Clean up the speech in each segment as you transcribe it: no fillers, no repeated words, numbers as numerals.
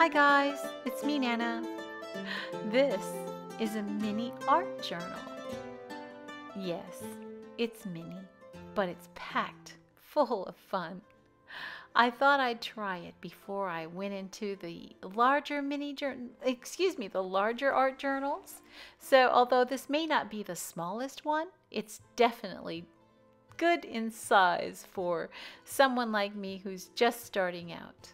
Hi guys, it's me Nana. This is a mini art journal. Yes, it's mini, but it's packed full of fun. I thought I'd try it before I went into the larger the larger art journals. So although this may not be the smallest one, it's definitely good in size for someone like me who's just starting out.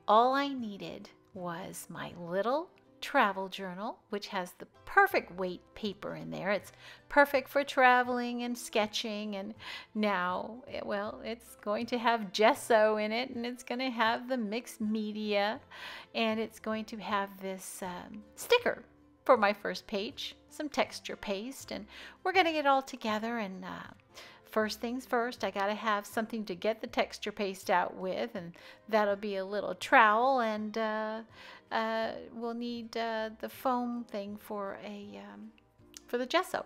All I needed was my little travel journal, which has the perfect weight paper in there. It's perfect for traveling and sketching, and now, well, it's going to have gesso in it, and it's going to have the mixed media, and it's going to have this sticker for my first page, some texture paste, and we're going to get it all together. And first things first, I gotta have something to get the texture paste out with, and that'll be a little trowel, and we'll need the foam thing for the gesso.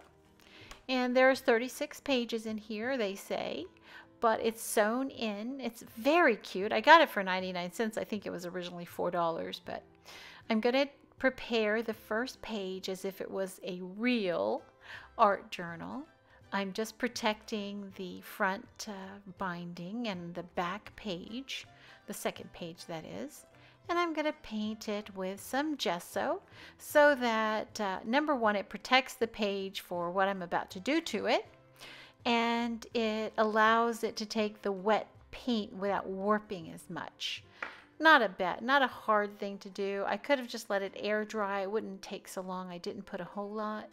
And there's 36 pages in here, they say, but it's sewn in. It's very cute. I got it for 99 cents. I think it was originally $4, but I'm gonna prepare the first page as if it was a real art journal. I'm just protecting the front binding and the back page, the second page that is, and I'm going to paint it with some gesso so that number one, it protects the page for what I'm about to do to it, and it allows it to take the wet paint without warping as much. Not a hard thing to do. I could have just let it air dry. It wouldn't take so long. I didn't put a whole lot.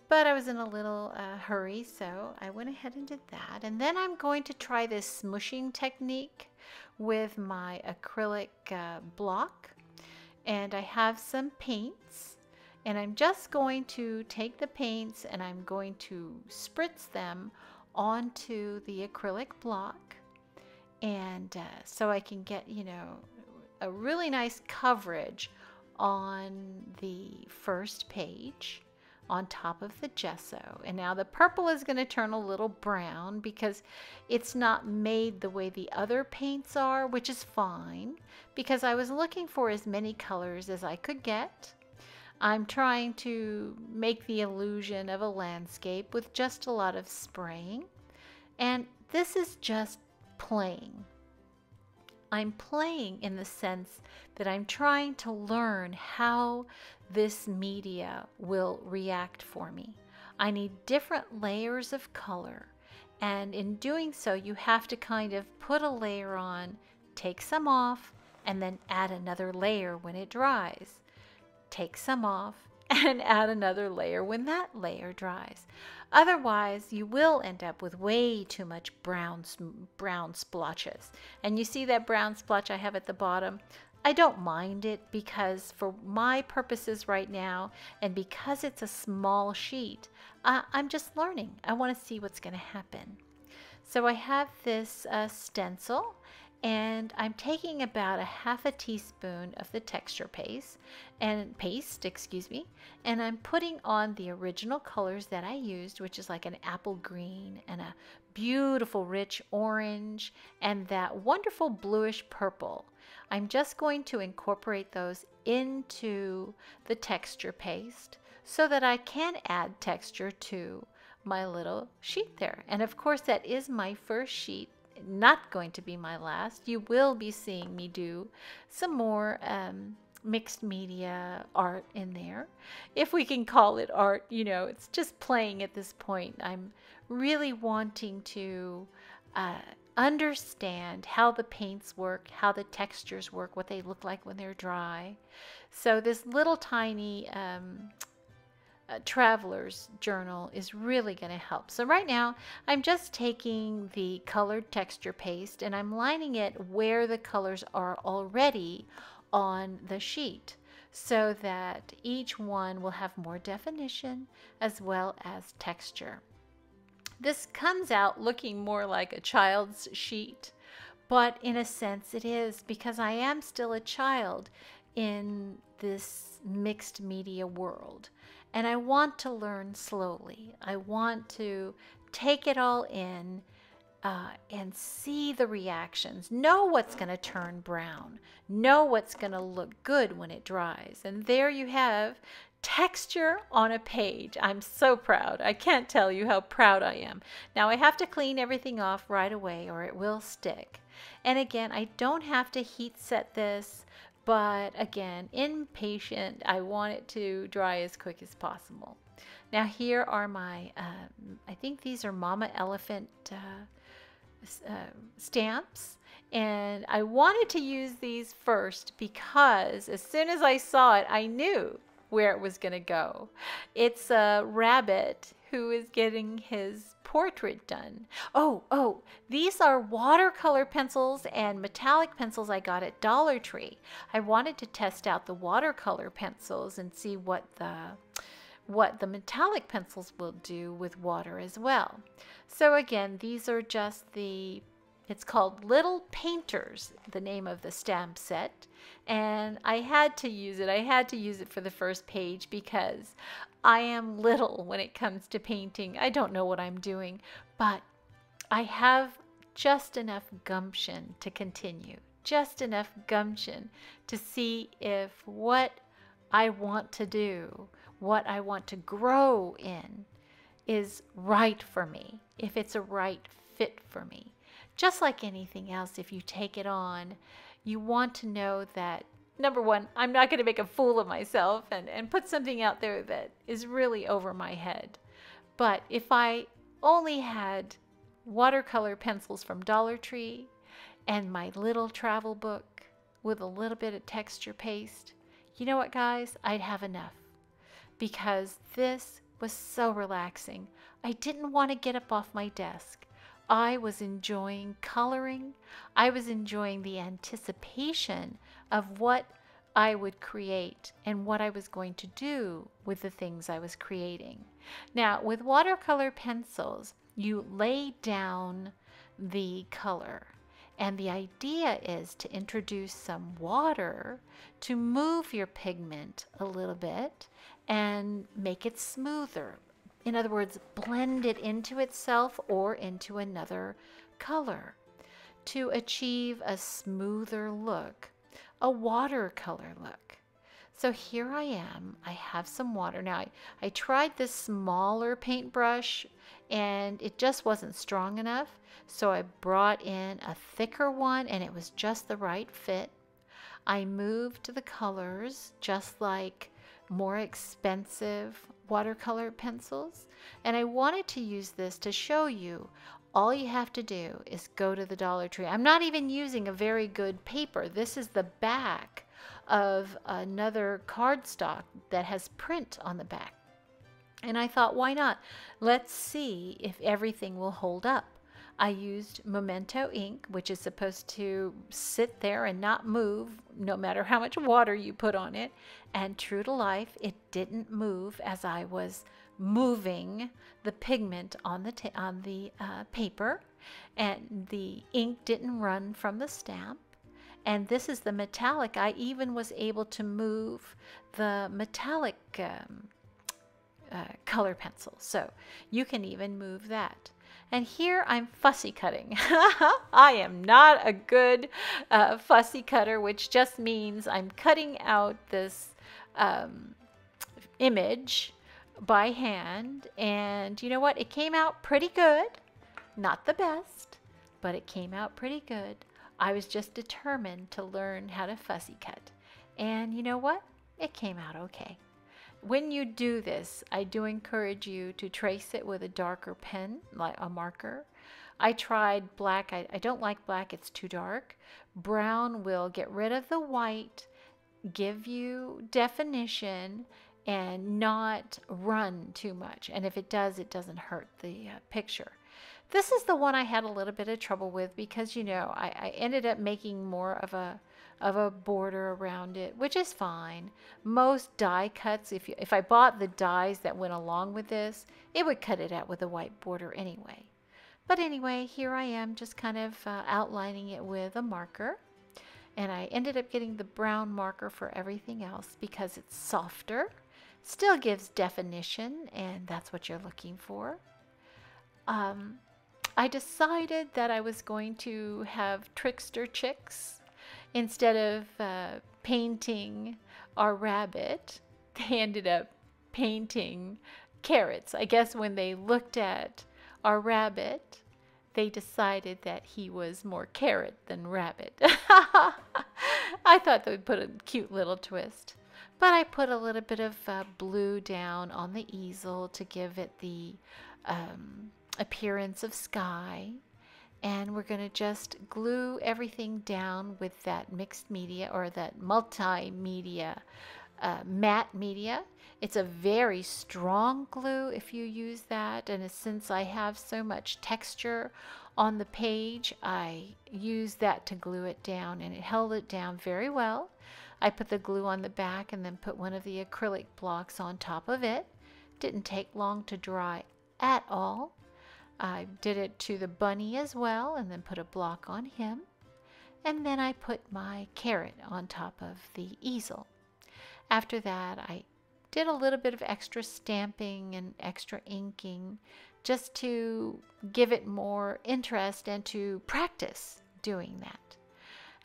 But I was in a little hurry, so I went ahead and did that. And then I'm going to try this smushing technique with my acrylic block. And I have some paints. And I'm just going to take the paints and I'm going to spritz them onto the acrylic block. And so I can get, you know, a really nice coverage on the first page, on top of the gesso. And now the purple is going to turn a little brown because it's not made the way the other paints are, which is fine because I was looking for as many colors as I could get. I'm trying to make the illusion of a landscape with just a lot of spraying, and this is just playing. I'm playing in the sense that I'm trying to learn how this media will react for me. I need different layers of color, and in doing so you have to kind of put a layer on, take some off, and then add another layer when it dries. Take some off and add another layer when that layer dries. Otherwise, you will end up with way too much brown splotches. And you see that brown splotch I have at the bottom? I don't mind it because for my purposes right now, and because it's a small sheet, I'm just learning. I want to see what's going to happen. So I have this stencil, and I'm taking about a half a teaspoon of the texture paste, and I'm putting on the original colors that I used, which is like an apple green and a beautiful rich orange and that wonderful bluish purple. I'm just going to incorporate those into the texture paste so that I can add texture to my little sheet there. And of course, that is my first sheet, not going to be my last. You will be seeing me do some more mixed media art in there, if we can call it art. You know, it's just playing at this point. I'm really wanting to understand how the paints work, how the textures work, what they look like when they're dry. So this little tiny traveler's journal is really going to help. So right now I'm just taking the colored texture paste and I'm lining it where the colors are already on the sheet so that each one will have more definition as well as texture. This comes out looking more like a child's sheet, but in a sense it is, because I am still a child in this mixed media world. And I want to learn slowly. I want to take it all in and see the reactions. Know what's going to turn brown. Know what's going to look good when it dries. And there you have texture on a page. I'm so proud. I can't tell you how proud I am. Now I have to clean everything off right away or it will stick. And again, I don't have to heat set this, but again, impatient. I want it to dry as quick as possible. Now here are my, I think these are Mama Elephant stamps, and I wanted to use these first because as soon as I saw it, I knew where it was going to go. It's a rabbit who is getting his portrait done. Oh, these are watercolor pencils and metallic pencils I got at Dollar Tree. I wanted to test out the watercolor pencils and see what the metallic pencils will do with water as well. So again, these are just it's called Lil Painters, the name of the stamp set. And I had to use it. I had to use it for the first page because I am little when it comes to painting. I don't know what I'm doing, but I have just enough gumption to continue. Just enough gumption to see if what I want to do, what I want to grow in, is right for me, if it's a right fit for me. Just like anything else, if you take it on, you want to know that, number one, I'm not going to make a fool of myself and put something out there that is really over my head. But if I only had watercolor pencils from Dollar Tree and my little travel book with a little bit of texture paste, you know what, guys? I'd have enough. Because this was so relaxing. I didn't want to get up off my desk. I was enjoying coloring. I was enjoying the anticipation of what I would create and what I was going to do with the things I was creating. Now, with watercolor pencils, you lay down the color. And the idea is to introduce some water to move your pigment a little bit and make it smoother. In other words, blend it into itself or into another color to achieve a smoother look, a watercolor look. So here I am. I have some water. Now, I tried this smaller paintbrush and it just wasn't strong enough. So I brought in a thicker one and it was just the right fit. I moved the colors just like more expensive watercolor pencils. And I wanted to use this to show you all you have to do is go to the Dollar Tree. I'm not even using a very good paper. This is the back of another cardstock that has print on the back. And I thought, why not? Let's see if everything will hold up. I used Memento ink, which is supposed to sit there and not move no matter how much water you put on it. And true to life, it didn't move as I was moving the pigment on the paper. And the ink didn't run from the stamp. And this is the metallic. I even was able to move the metallic color pencil. So you can even move that. And here I'm fussy cutting. I am not a good fussy cutter, which just means I'm cutting out this image by hand. And you know what? It came out pretty good. Not the best, but it came out pretty good. I was just determined to learn how to fussy cut. And you know what? It came out okay. When you do this, I do encourage you to trace it with a darker pen, like a marker. I tried black. I don't like black. It's too dark. Brown will get rid of the white, give you definition, and not run too much. And if it does, it doesn't hurt the picture. This is the one I had a little bit of trouble with because, you know, I ended up making more of a border around it, which is fine. Most die cuts, if I bought the dies that went along with this, it would cut it out with a white border anyway. But anyway, here I am just kind of outlining it with a marker. And I ended up getting the brown marker for everything else because it's softer, still gives definition, and that's what you're looking for. I decided that I was going to have trickster chicks. Instead of painting our rabbit, they ended up painting carrots. I guess when they looked at our rabbit, they decided that he was more carrot than rabbit. I thought they would put a cute little twist. But I put a little bit of blue down on the easel to give it the appearance of sky. And we're going to just glue everything down with that mixed media, or that multimedia matte media. It's a very strong glue if you use that, and since I have so much texture on the page, I used that to glue it down, and it held it down very well. I put the glue on the back and then put one of the acrylic blocks on top of it. Didn't take long to dry at all. I did it to the bunny as well, and then put a block on him. And then I put my carrot on top of the easel. After that, I did a little bit of extra stamping and extra inking just to give it more interest and to practice doing that.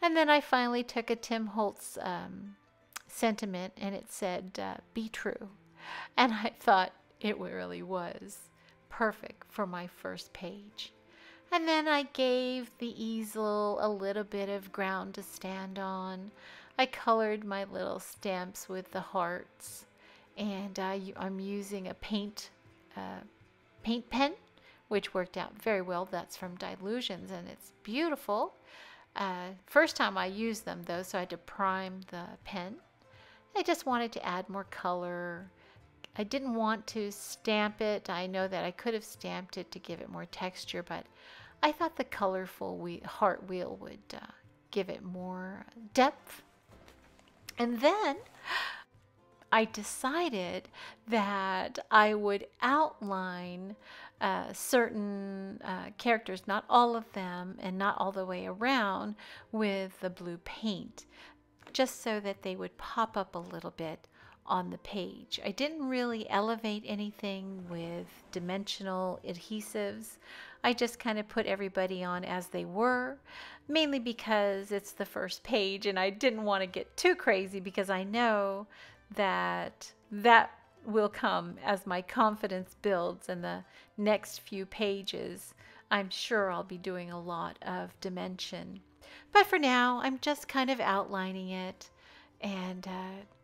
And then I finally took a Tim Holtz sentiment, and it said, "Be true." And I thought it really was perfect for my first page. And then I gave the easel a little bit of ground to stand on. I colored my little stamps with the hearts, and I'm using a paint pen, which worked out very well. That's from Dilutions, and it's beautiful. First time I used them though, so I had to prime the pen. I just wanted to add more color. I didn't want to stamp it. I know that I could have stamped it to give it more texture, but I thought the colorful heart wheel would give it more depth. And then I decided that I would outline certain characters, not all of them and not all the way around, with the blue paint, just so that they would pop up a little bit on the page. I didn't really elevate anything with dimensional adhesives. I just kind of put everybody on as they were, mainly because it's the first page and I didn't want to get too crazy, because I know that will come as my confidence builds in the next few pages. I'm sure I'll be doing a lot of dimension. But for now, I'm just kind of outlining it and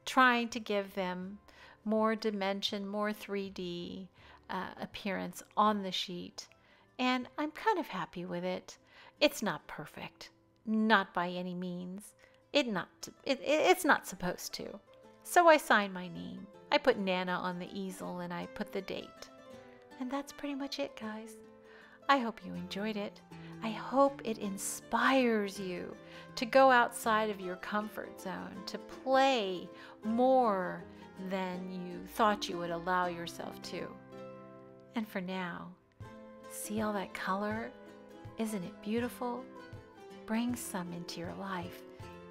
trying to give them more dimension, more 3D appearance on the sheet. And I'm kind of happy with it. It's not perfect, not by any means. It's not supposed to. So I signed my name. I put Nana on the easel and I put the date. And that's pretty much it, guys. I hope you enjoyed it. I hope it inspires you to go outside of your comfort zone, to play more than you thought you would allow yourself to. And for now, see all that color? Isn't it beautiful? Bring some into your life.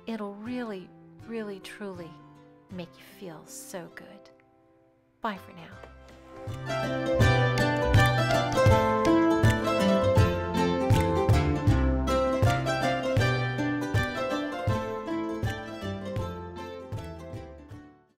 It'll really, really, truly make you feel so good. Bye for now.